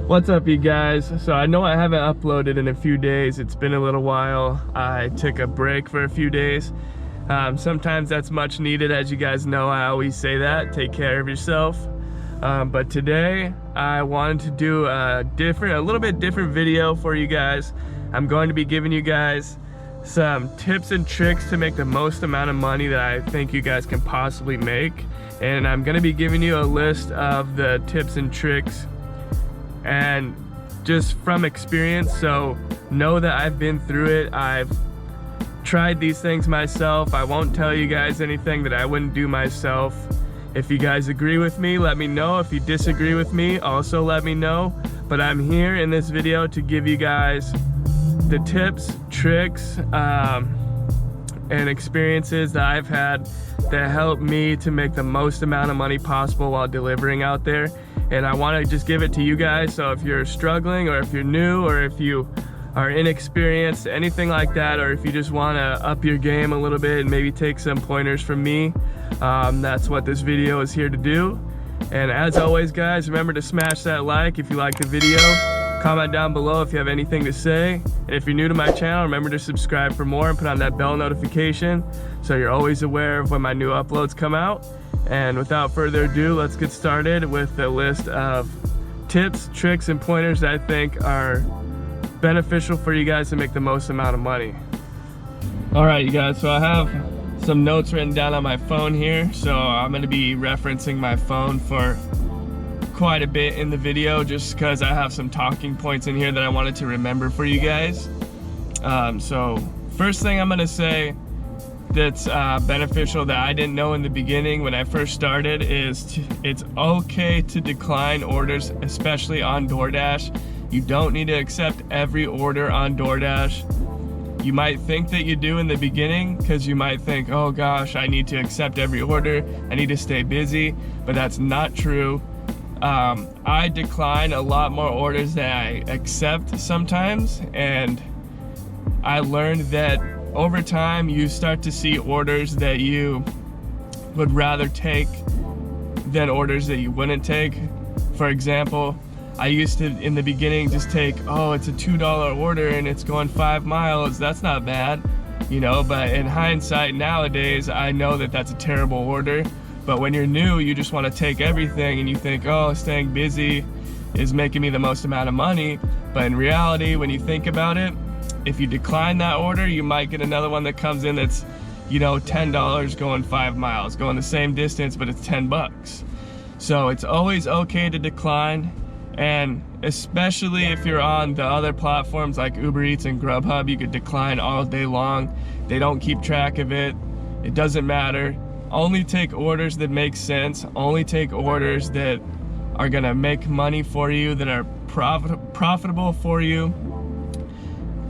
What's up, you guys? So I know I haven't uploaded in a few days. It's been a little while. I took a break for a few days. Sometimes that's much needed. As you guys know, I always say that. Take care of yourself. But today I wanted to do a little bit different video for you guys. I'm going to be giving you guys some tips and tricks to make the most amount of money that I think you guys can possibly make. And I'm going to be giving you a list of the tips and tricks and just from experience, so know that I've been through it. I've tried these things myself. I won't tell you guys anything that I wouldn't do myself. If you guys agree with me, let me know. If you disagree with me, also let me know. But I'm here in this video to give you guys the tips, tricks, and experiences that I've had that help me to make the most amount of money possible while delivering out there. And I want to just give it to you guys. So if you're struggling, or if you're new, or if you are inexperienced, anything like that, or if you just want to up your game a little bit and maybe take some pointers from me, that's what this video is here to do. And as always, guys, remember to smash that like if you like the video. Comment down below if you have anything to say. And if you're new to my channel, remember to subscribe for more and put on that bell notification so you're always aware of when my new uploads come out. And without further ado, let's get started with the list of tips, tricks, and pointers that I think are beneficial for you guys to make the most amount of money. All right, you guys, so I have some notes written down on my phone here. So I'm gonna be referencing my phone for quite a bit in the video, just because I have some talking points in here that I wanted to remember for you guys. So first thing I'm gonna say that's beneficial that I didn't know in the beginning when I first started is it's okay to decline orders, especially on DoorDash. You don't need to accept every order on DoorDash. You might think that you do in the beginning, because you might think, oh gosh, I need to accept every order, I need to stay busy, but that's not true. I decline a lot more orders than I accept sometimes, and I learned that over time you start to see orders that you would rather take than orders that you wouldn't take. For example, I used to in the beginning just take, oh, it's a $2 order and it's going 5 miles, that's not bad, you know. But in hindsight nowadays, I know that that's a terrible order. But when you're new, you just want to take everything and you think, oh, staying busy is making me the most amount of money. But in reality, when you think about it, if you decline that order, you might get another one that comes in that's, you know, $10 going 5 miles, going the same distance, but it's 10 bucks. So it's always okay to decline. And especially if you're on the other platforms like Uber Eats and Grubhub, you could decline all day long. They don't keep track of it. It doesn't matter. Only take orders that make sense. Only take orders that are gonna make money for you, that are profitable for you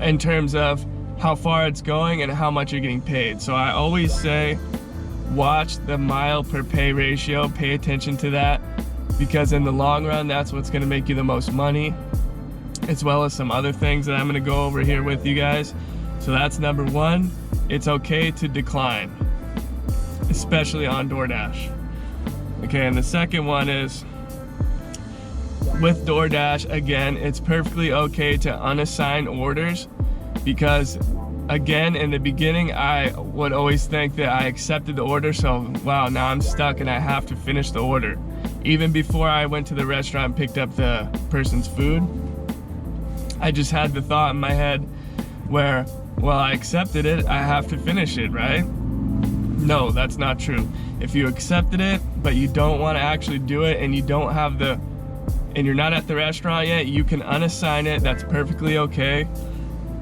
in terms of how far it's going and how much you're getting paid. So I always say, watch the mile per pay ratio, pay attention to that, because in the long run, that's what's gonna make you the most money, as well as some other things that I'm gonna go over here with you guys. So that's number one, it's okay to decline, especially on DoorDash. Okay, and the second one is, with DoorDash, again, it's perfectly okay to unassign orders, because again, in the beginning, I would always think that I accepted the order, so wow, now I'm stuck and I have to finish the order. Even before I went to the restaurant and picked up the person's food, I just had the thought in my head where, well, I accepted it, I have to finish it, right? No, that's not true. If you accepted it, but you don't want to actually do it, and you don't have and you're not at the restaurant yet, you can unassign it. That's perfectly okay.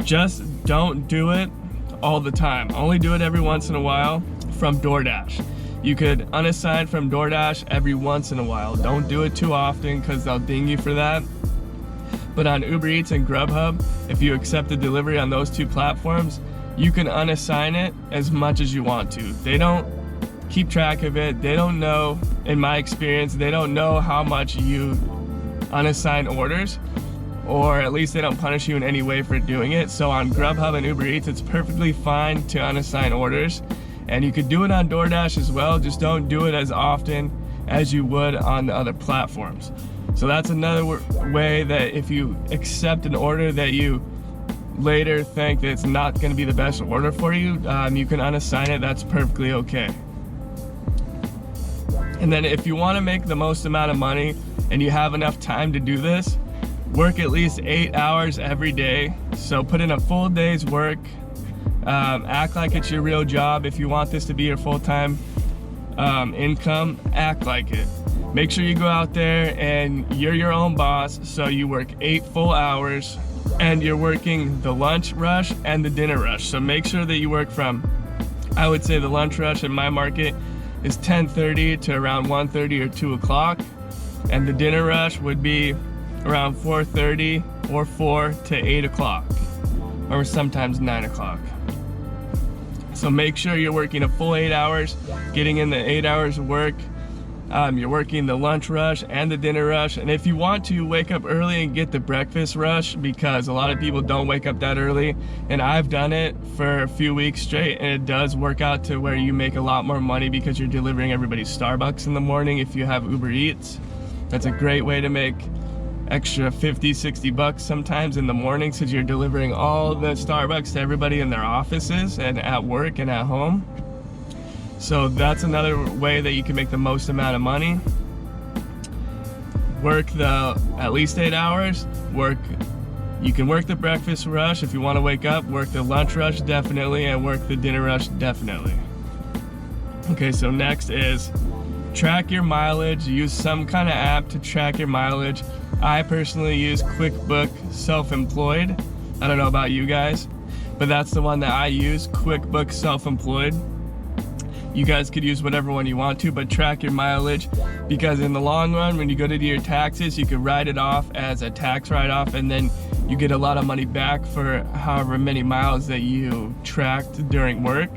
Just don't do it all the time. Only do it every once in a while from DoorDash. You could unassign from DoorDash every once in a while. Don't do it too often, because they'll ding you for that. But on Uber Eats and Grubhub, if you accept the delivery on those two platforms, you can unassign it as much as you want to. They don't keep track of it. They don't know, in my experience, they don't know how much you unassign orders, or at least they don't punish you in any way for doing it. So on Grubhub and Uber Eats, it's perfectly fine to unassign orders. And you could do it on DoorDash as well, just don't do it as often as you would on the other platforms. So that's another way that if you accept an order that you later think that it's not going to be the best order for you, you can unassign it. That's perfectly okay. And then if you want to make the most amount of money and you have enough time to do this, work at least 8 hours every day. So put in a full day's work. Act like it's your real job. If you want this to be your full-time income, act like it. Make sure you go out there and you're your own boss. So you work 8 full hours and you're working the lunch rush and the dinner rush. So make sure that you work from, I would say the lunch rush in my market is 10:30 to around 1:30 or 2 o'clock. And the dinner rush would be around 4:30 or 4 to 8 o'clock, or sometimes 9 o'clock. So make sure you're working a full 8 hours, getting in the 8 hours of work. You're working the lunch rush and the dinner rush. And if you want to, wake up early and get the breakfast rush, because a lot of people don't wake up that early. And I've done it for a few weeks straight, and it does work out to where you make a lot more money because you're delivering everybody's Starbucks in the morning. If you have Uber Eats, that's a great way to make extra 50, 60 bucks sometimes in the morning, since you're delivering all the Starbucks to everybody in their offices and at work and at home. So that's another way that you can make the most amount of money. Work the at least 8 hours. You can work the breakfast rush if you want to wake up. Work the lunch rush definitely, and work the dinner rush definitely. Okay, so next is track your mileage. Use some kind of app to track your mileage. I personally use QuickBooks Self-Employed. I don't know about you guys, but that's the one that I use, QuickBooks Self-Employed. You guys could use whatever one you want to, but track your mileage, because in the long run, when you go to do your taxes, you could write it off as a tax write-off, and then you get a lot of money back for however many miles that you tracked during work,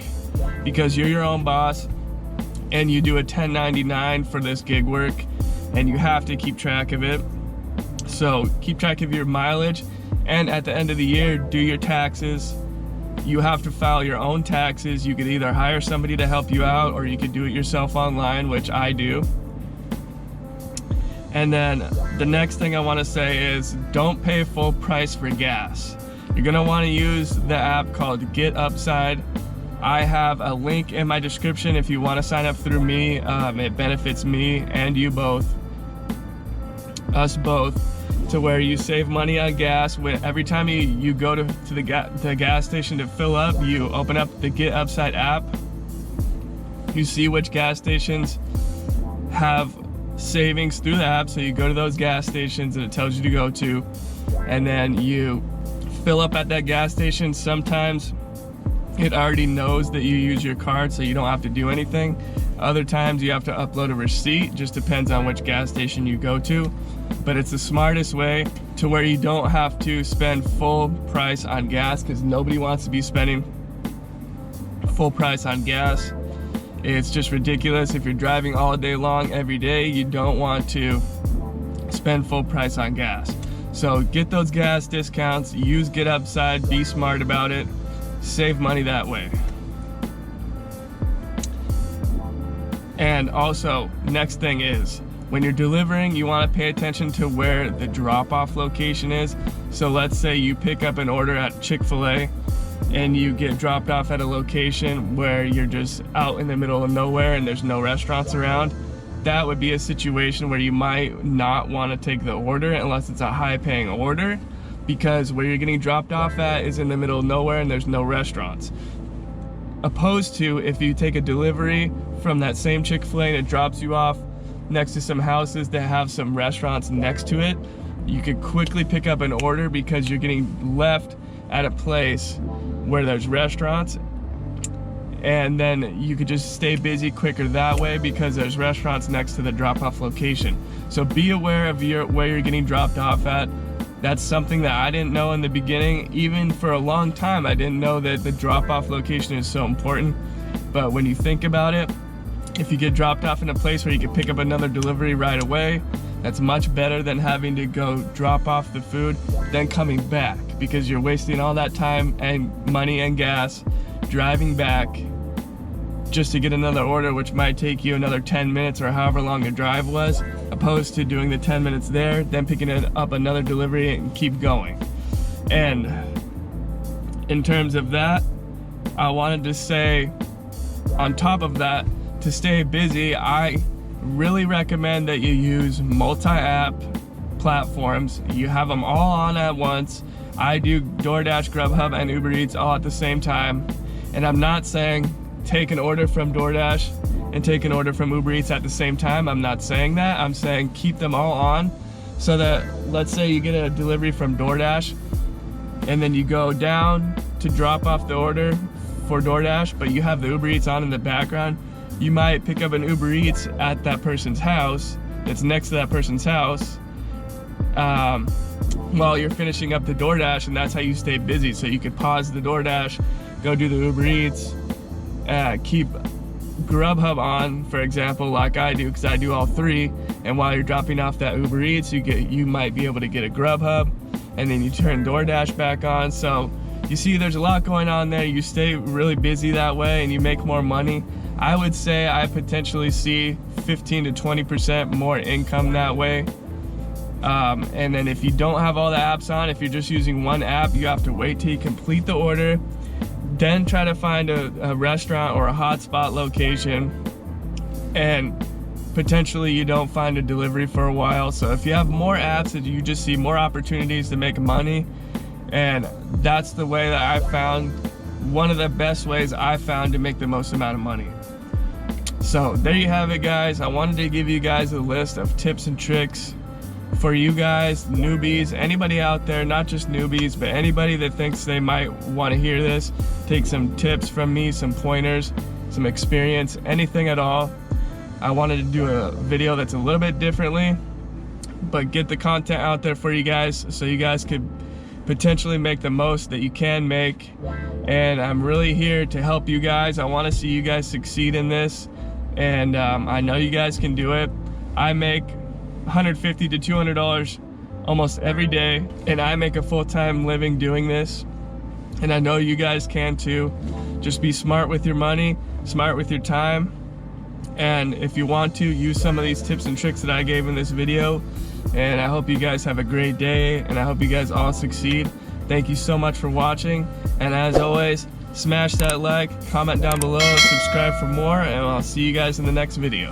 because you're your own boss and you do a 1099 for this gig work, and you have to keep track of it. So keep track of your mileage, and at the end of the year, do your taxes. You have to file your own taxes. You could either hire somebody to help you out, or you could do it yourself online, which I do. And then the next thing I want to say is don't pay full price for gas. You're going to want to use the app called Get Upside. I have a link in my description if you want to sign up through me. It benefits me and you both, us both, to where you save money on gas. Every time you go to the gas station to fill up, you open up the Get Upside app. You see which gas stations have savings through the app, so you go to those gas stations that it tells you to go to, and then you fill up at that gas station. Sometimes it already knows that you use your card, so you don't have to do anything. Other times you have to upload a receipt. Just depends on which gas station you go to. But it's the smartest way to where you don't have to spend full price on gas, because nobody wants to be spending full price on gas. It's just ridiculous. If you're driving all day long every day, you don't want to spend full price on gas. So get those gas discounts, use Get Upside, be smart about it, save money that way. And also, next thing is, when you're delivering, you want to pay attention to where the drop-off location is. So let's say you pick up an order at Chick-fil-A and you get dropped off at a location where you're just out in the middle of nowhere and there's no restaurants around. That would be a situation where you might not want to take the order unless it's a high-paying order, because where you're getting dropped off at is in the middle of nowhere and there's no restaurants. Opposed to if you take a delivery from that same Chick-fil-A and it drops you off next to some houses that have some restaurants next to it, you could quickly pick up an order because you're getting left at a place where there's restaurants, and then you could just stay busy quicker that way because there's restaurants next to the drop-off location. So be aware of where you're getting dropped off at. That's something that I didn't know in the beginning. Even for a long time, I didn't know that the drop-off location is so important. But when you think about it, if you get dropped off in a place where you can pick up another delivery right away, that's much better than having to go drop off the food, then coming back, because you're wasting all that time and money and gas driving back just to get another order, which might take you another 10 minutes or however long your drive was, opposed to doing the 10 minutes there, then picking up another delivery and keep going. And in terms of that, I wanted to say, on top of that, to stay busy, I really recommend that you use multi-app platforms. You have them all on at once. I do DoorDash, Grubhub, and Uber Eats all at the same time. And I'm not saying take an order from DoorDash and take an order from Uber Eats at the same time. I'm not saying that. I'm saying keep them all on, so that, let's say you get a delivery from DoorDash and then you go down to drop off the order for DoorDash, but you have the Uber Eats on in the background. You might pick up an Uber Eats at that person's house, that's next to that person's house, while you're finishing up the DoorDash, and that's how you stay busy. So you could pause the DoorDash, go do the Uber Eats, keep Grubhub on, for example, like I do, because I do all three. And while you're dropping off that Uber Eats, you might be able to get a Grubhub, and then you turn DoorDash back on. So you see, there's a lot going on there. You stay really busy that way, and you make more money. I would say I potentially see 15 to 20% more income that way. And then if you don't have all the apps on, if you're just using one app, you have to wait till you complete the order, then try to find a restaurant or a hotspot location, and potentially you don't find a delivery for a while. So if you have more apps, you just see more opportunities to make money. And that's the way that I found, one of the best ways I found to make the most amount of money. So there you have it, guys. I wanted to give you guys a list of tips and tricks for you guys, newbies, anybody out there, not just newbies, but anybody that thinks they might want to hear this, take some tips from me, some pointers, some experience, anything at all. I wanted to do a video that's a little bit differently, but get the content out there for you guys so you guys could potentially make the most that you can make. And I'm really here to help you guys. I want to see you guys succeed in this, and I know you guys can do it. I make $150 to $200 almost every day, and I make a full-time living doing this, and I know you guys can too. Just be smart with your money, smart with your time, and if you want to, use some of these tips and tricks that I gave in this video. And I hope you guys have a great day, and I hope you guys all succeed. Thank you so much for watching, and as always, smash that like, comment down below, subscribe for more, and I'll see you guys in the next video.